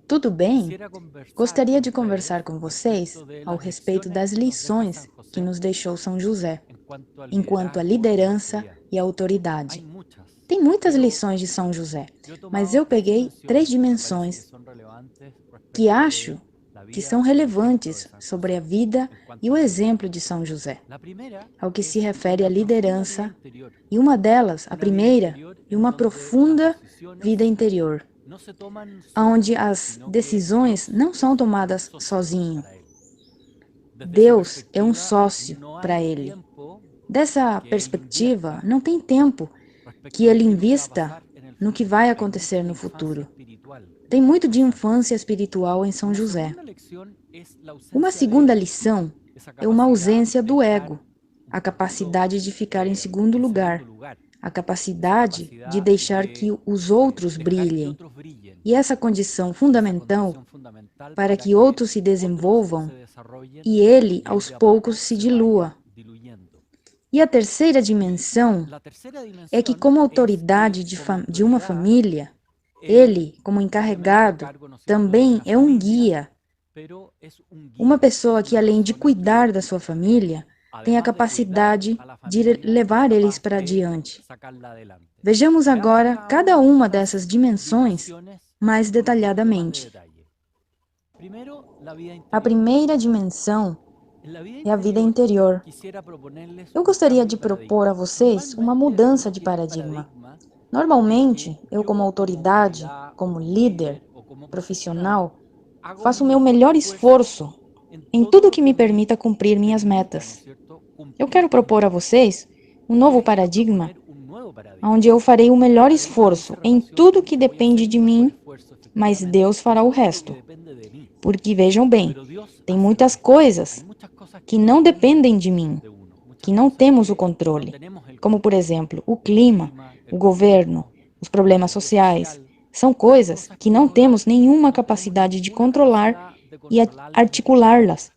Tudo bem? Gostaria de conversar com vocês ao respeito das lições que nos deixou São José, enquanto a liderança e a autoridade. Tem muitas lições de São José, mas eu peguei 3 dimensões que acho que são relevantes sobre a vida e o exemplo de São José, ao que se refere à liderança, e uma delas, a primeira, e uma profunda vida interior, onde as decisões não são tomadas sozinho. Deus é um sócio para ele. Dessa perspectiva, não tem tempo que ele invista no que vai acontecer no futuro. Tem muito de infância espiritual em São José. Uma segunda lição é uma ausência do ego, a capacidade de ficar em segundo lugar, a capacidade de deixar que os outros brilhem. E essa condição fundamental para que outros se desenvolvam e ele, aos poucos, se dilua. E a terceira dimensão é que, como autoridade de uma família, ele, como encarregado, também é um guia. Uma pessoa que, além de cuidar da sua família, tem a capacidade de levar eles para adiante. Vejamos agora cada uma dessas dimensões mais detalhadamente. A primeira dimensão é a vida interior. Eu gostaria de propor a vocês uma mudança de paradigma. Normalmente, eu como autoridade, como líder profissional, faço o meu melhor esforço em tudo que me permita cumprir minhas metas. Eu quero propor a vocês um novo paradigma, onde eu farei o melhor esforço em tudo que depende de mim, mas Deus fará o resto. Porque vejam bem, tem muitas coisas que não dependem de mim, que não temos o controle, como por exemplo o clima, o governo, os problemas sociais. São coisas que não temos nenhuma capacidade de controlar e articulá-las.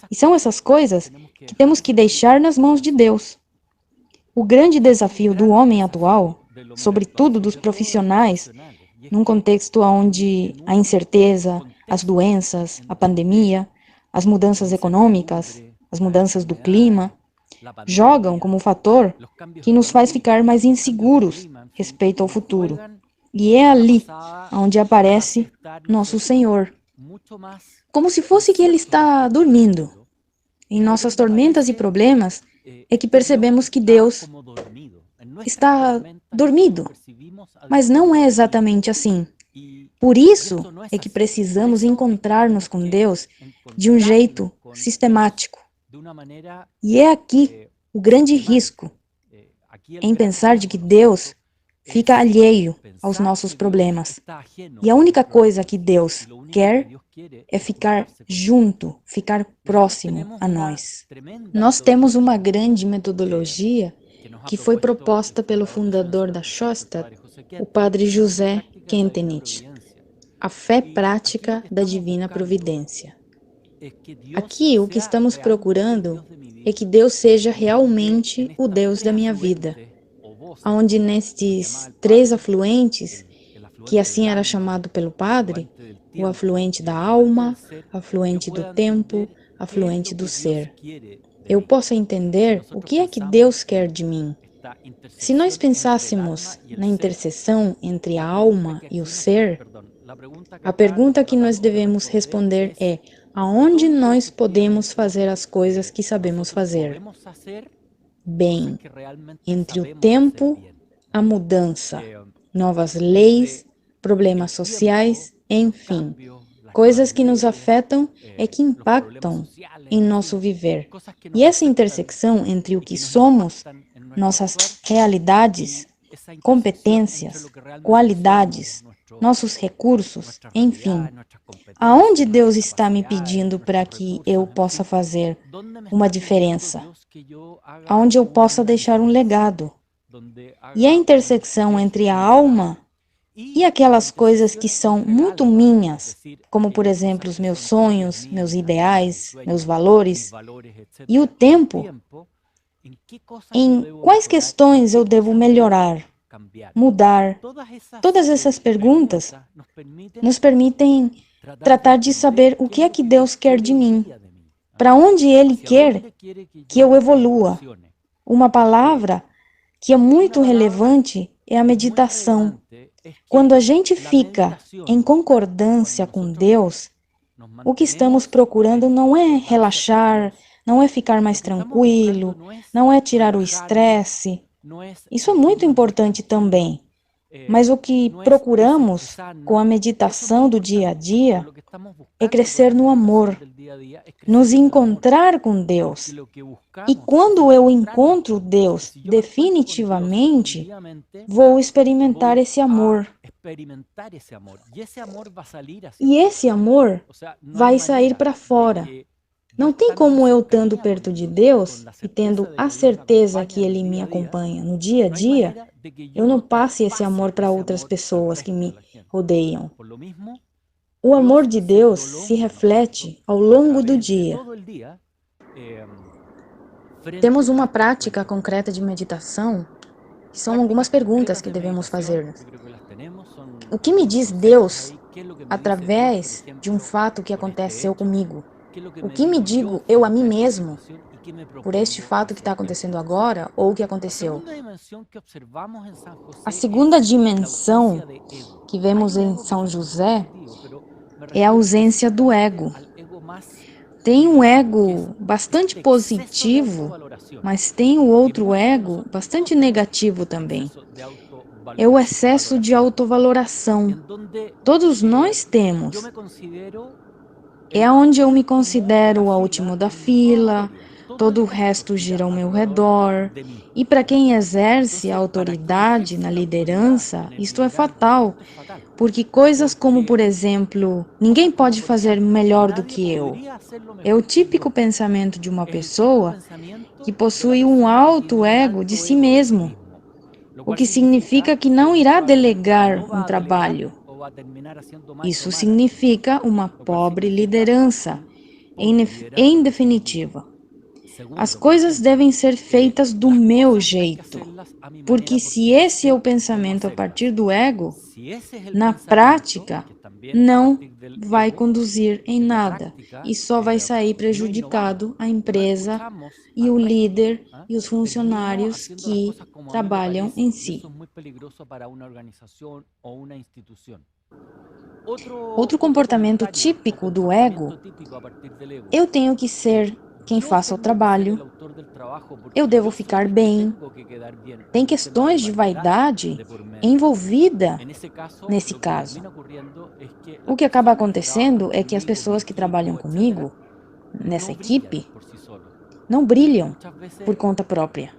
E são essas coisas que temos que deixar nas mãos de Deus. O grande desafio do homem atual, sobretudo dos profissionais, num contexto onde a incerteza, as doenças, a pandemia, as mudanças econômicas, as mudanças do clima, jogam como fator que nos faz ficar mais inseguros respeito ao futuro. E é ali onde aparece nosso Senhor, como se fosse que Ele está dormindo. Em nossas tormentas e problemas é que percebemos que Deus está dormido, mas não é exatamente assim. Por isso é que precisamos encontrar-nos com Deus de um jeito sistemático. E é aqui o grande risco em pensar de que Deus fica alheio aos nossos problemas. E a única coisa que Deus quer é ficar junto, ficar próximo a nós. Nós temos uma grande metodologia que foi proposta pelo fundador da Shostak, o padre José Kentenich, a fé prática da divina providência. Aqui o que estamos procurando é que Deus seja realmente o Deus da minha vida, onde nestes 3 afluentes, que assim era chamado pelo padre, o afluente da alma, afluente do tempo, afluente do ser, eu possa entender o que é que Deus quer de mim. Se nós pensássemos na interseção entre a alma e o ser, a pergunta que nós devemos responder é: aonde nós podemos fazer as coisas que sabemos fazer? Bem, entre o tempo, a mudança, novas leis, problemas sociais, enfim, coisas que nos afetam e que impactam em nosso viver. E essa intersecção entre o que somos, nossas realidades, competências, qualidades, nossos recursos, enfim. Aonde Deus está me pedindo para que eu possa fazer uma diferença? Aonde eu possa deixar um legado? E a intersecção entre a alma e aquelas coisas que são muito minhas, como por exemplo os meus sonhos, meus ideais, meus valores, e o tempo, em quais questões eu devo melhorar? mudar? Todas essas perguntas nos permitem tratar de saber o que é que Deus quer de mim, para onde Ele quer que eu evolua. Uma palavra que é muito relevante é a meditação. Quando a gente fica em concordância com Deus, o que estamos procurando não é relaxar, não é ficar mais tranquilo, não é tirar o estresse. Isso é muito importante também. Mas o que procuramos com a meditação do dia a dia é crescer no amor, nos encontrar com Deus. E quando eu encontro Deus definitivamente, vou experimentar esse amor. E esse amor vai sair para fora. Não tem como eu estando perto de Deus e tendo a certeza que Ele me acompanha no dia a dia, eu não passe esse amor para outras pessoas que me rodeiam. O amor de Deus se reflete ao longo do dia. Temos uma prática concreta de meditação, que são algumas perguntas que devemos fazer. O que me diz Deus através de um fato que aconteceu comigo? O que me digo eu a mim mesmo por este fato que está acontecendo agora ou que aconteceu? A segunda dimensão que vemos em São José é a ausência do ego. Tem um ego bastante positivo, mas tem o outro ego bastante negativo também. É o excesso de autovaloração. Todos nós temos. É onde eu me considero o último da fila, todo o resto gira ao meu redor. E para quem exerce a autoridade na liderança, isto é fatal, porque coisas como, por exemplo, ninguém pode fazer melhor do que eu. É o típico pensamento de uma pessoa que possui um alto ego de si mesmo, o que significa que não irá delegar um trabalho. Isso significa uma pobre liderança. Em definitiva, as coisas devem ser feitas do meu jeito, porque se esse é o pensamento a partir do ego, na prática, não vai conduzir em nada e só vai sair prejudicado a empresa e o líder e os funcionários que trabalham em si. Outro comportamento típico do ego: eu tenho que ser quem faça o trabalho, eu devo ficar bem. Tem questões de vaidade envolvida nesse caso. O que acaba acontecendo é que as pessoas que trabalham comigo, nessa equipe, não brilham por conta própria.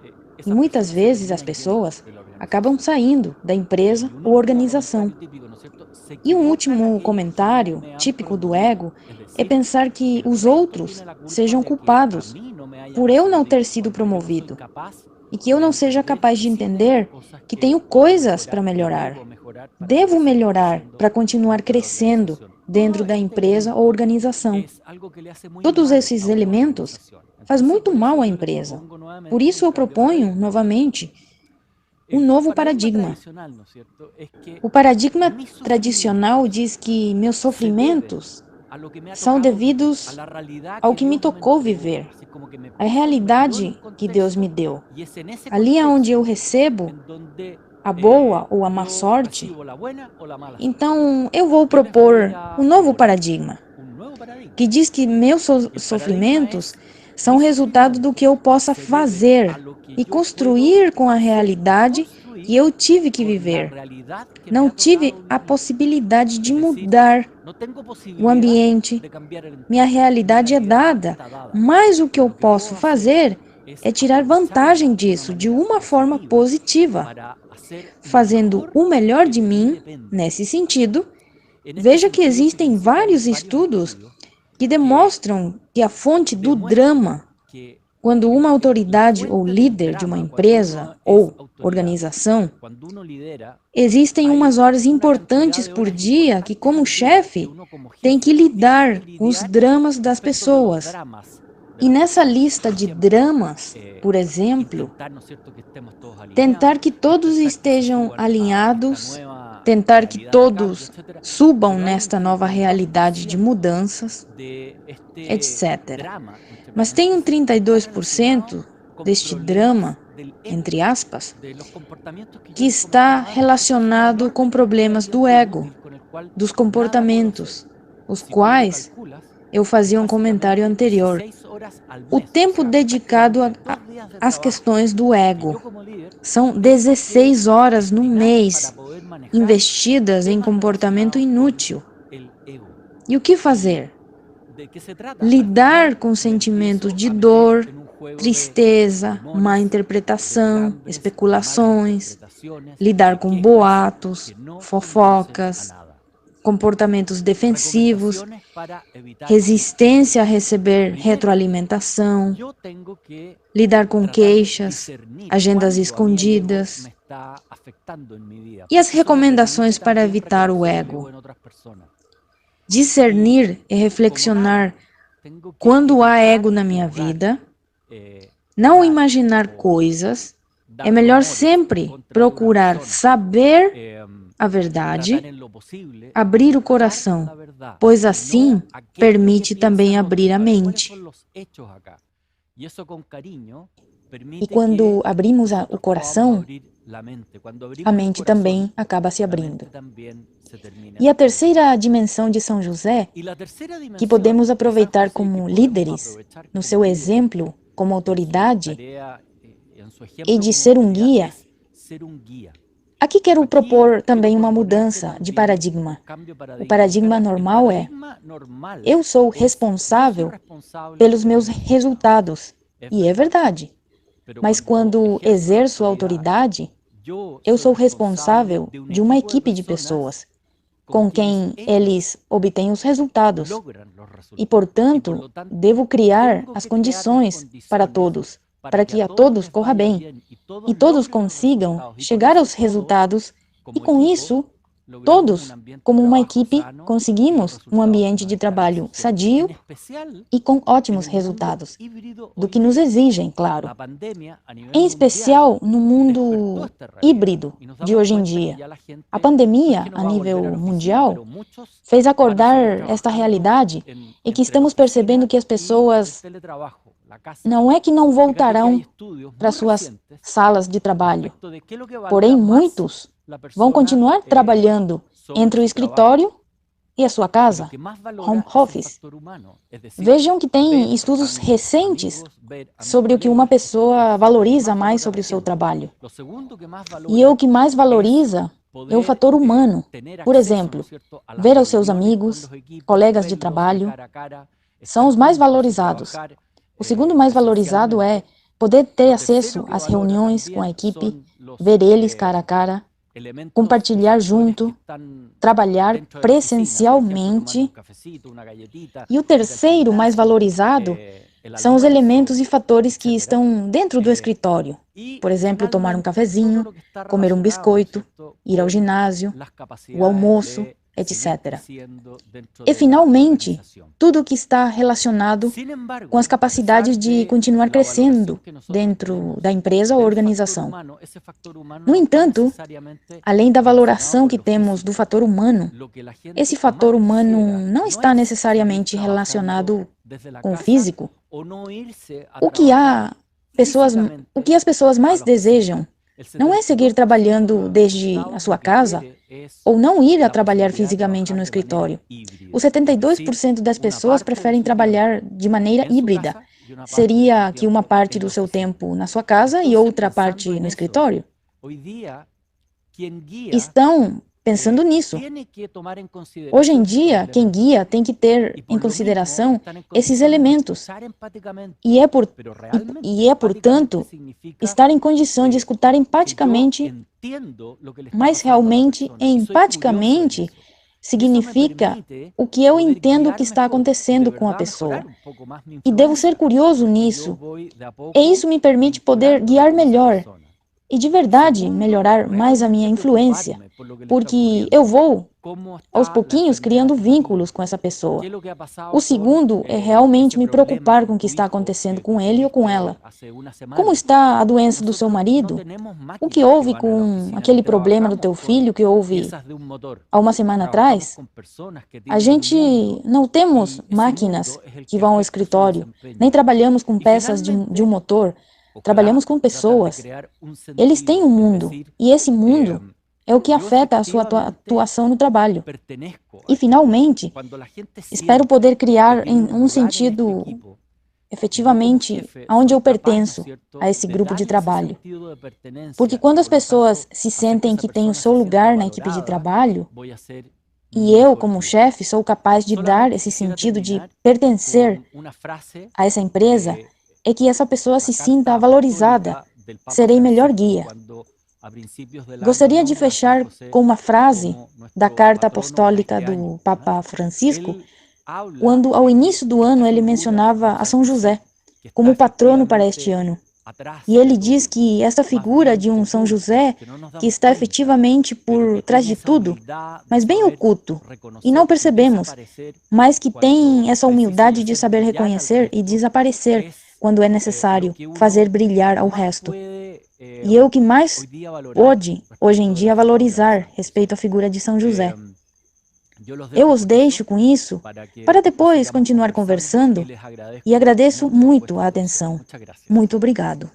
E muitas vezes as pessoas acabam saindo da empresa ou organização. E um último comentário, típico do ego, é pensar que os outros sejam culpados por eu não ter sido promovido e que eu não seja capaz de entender que tenho coisas para melhorar. Devo melhorar para continuar crescendo dentro da empresa ou organização. Todos esses elementos fazem muito mal à empresa. Por isso eu proponho, novamente, um novo paradigma. O paradigma tradicional diz que meus sofrimentos são devidos ao que me tocou viver, à realidade que Deus me deu. Ali é onde eu recebo a boa ou a má sorte. Então, eu vou propor um novo paradigma, que diz que meus sofrimentos são resultado do que eu possa fazer e construir com a realidade que eu tive que viver. Não tive a possibilidade de mudar o ambiente. Minha realidade é dada, mas o que eu posso fazer é tirar vantagem disso de uma forma positiva, fazendo o melhor de mim nesse sentido. Veja que existem vários estudos que demonstram que a fonte do drama, quando uma autoridade ou líder de uma empresa ou organização, existem umas horas importantes por dia que, como chefe, tem que lidar com os dramas das pessoas. E nessa lista de dramas, por exemplo, tentar que todos estejam alinhados, tentar que todos subam nesta nova realidade de mudanças, etc. Mas tem um 32% deste drama, entre aspas, que está relacionado com problemas do ego, dos comportamentos, os quais eu fazia um comentário anterior. O tempo dedicado às questões do ego são 16 horas no mês investidas em comportamento inútil. E o que fazer? Lidar com sentimentos de dor, tristeza, má interpretação, especulações, lidar com boatos, fofocas, comportamentos defensivos, resistência a receber retroalimentação, lidar com queixas, agendas escondidas. E as recomendações para evitar o ego? Discernir e reflexionar quando há ego na minha vida, não imaginar coisas, é melhor sempre procurar saber a verdade, abrir o coração, pois assim permite também abrir a mente. E quando abrimos o coração, a mente também acaba se abrindo. E a terceira dimensão de São José, que podemos aproveitar como líderes, no seu exemplo como autoridade, e de ser um guia. Aqui quero propor também uma mudança de paradigma. O paradigma normal é: eu sou responsável pelos meus resultados. E é verdade. Mas quando exerço autoridade, eu sou responsável de uma equipe de pessoas com quem eles obtêm os resultados. E, portanto, devo criar as condições para todos, para que a todos corra bem e todos consigam chegar aos resultados e, com isso, todos, como uma equipe, conseguimos um ambiente de trabalho sadio e com ótimos resultados, do que nos exigem, claro. Em especial no mundo híbrido de hoje em dia. A pandemia, a nível mundial, fez acordar esta realidade e que estamos percebendo que as pessoas não é que não voltarão para suas salas de trabalho, porém muitos vão continuar trabalhando entre o escritório e a sua casa, home office. Vejam que tem estudos recentes sobre o que uma pessoa valoriza mais sobre o seu trabalho. E o que mais valoriza é o fator humano. Por exemplo, ver aos seus amigos, colegas de trabalho, são os mais valorizados. O segundo mais valorizado é poder ter acesso às reuniões com a equipe, ver eles cara a cara, compartilhar junto, trabalhar presencialmente. E o terceiro mais valorizado são os elementos e fatores que estão dentro do escritório. Por exemplo, tomar um cafezinho, comer um biscoito, ir ao ginásio, o almoço, etc. E, finalmente, tudo o que está relacionado com as capacidades de continuar crescendo dentro da empresa ou organização. No entanto, além da valoração que temos do fator humano, esse fator humano não está necessariamente relacionado com o físico. O que as pessoas mais desejam não é seguir trabalhando desde a sua casa ou não ir a trabalhar fisicamente no escritório. Os 72% das pessoas preferem trabalhar de maneira híbrida. Seria que uma parte do seu tempo na sua casa e outra parte no escritório. Estão pensando nisso. Hoje em dia, quem guia tem que ter em consideração esses elementos. E é, portanto, estar em condição de escutar empaticamente, mas realmente, empaticamente, significa o que eu entendo que está acontecendo com a pessoa. E devo ser curioso nisso. E isso me permite poder guiar melhor. E de verdade melhorar mais a minha influência. porque eu vou, aos pouquinhos, criando vínculos com essa pessoa. O segundo é realmente me preocupar com o que está acontecendo com ele ou com ela. Como está a doença do seu marido? O que houve com aquele problema do teu filho que houve há uma semana atrás? A gente não temos máquinas que vão ao escritório, nem trabalhamos com peças de um motor, trabalhamos com pessoas. Eles têm um mundo, e esse mundo é o que afeta a sua atuação no trabalho. E, finalmente, espero poder criar em um sentido, efetivamente, aonde eu pertenço a esse grupo de trabalho. Porque quando as pessoas se sentem que têm o seu lugar na equipe de trabalho, e eu, como chefe, sou capaz de dar esse sentido de pertencer a essa empresa, é que essa pessoa se sinta valorizada. Serei melhor guia. Gostaria de fechar com uma frase da carta apostólica do Papa Francisco, quando ao início do ano ele mencionava a São José como patrono para este ano. E ele diz que esta figura de um São José, que está efetivamente por trás de tudo, mas bem oculto, e não percebemos, mas que tem essa humildade de saber reconhecer e desaparecer quando é necessário, fazer brilhar ao resto. E é o que mais pode, hoje em dia, valorizar respeito à figura de São José. Eu os deixo com isso para depois continuar conversando e agradeço muito a atenção. Muito obrigado.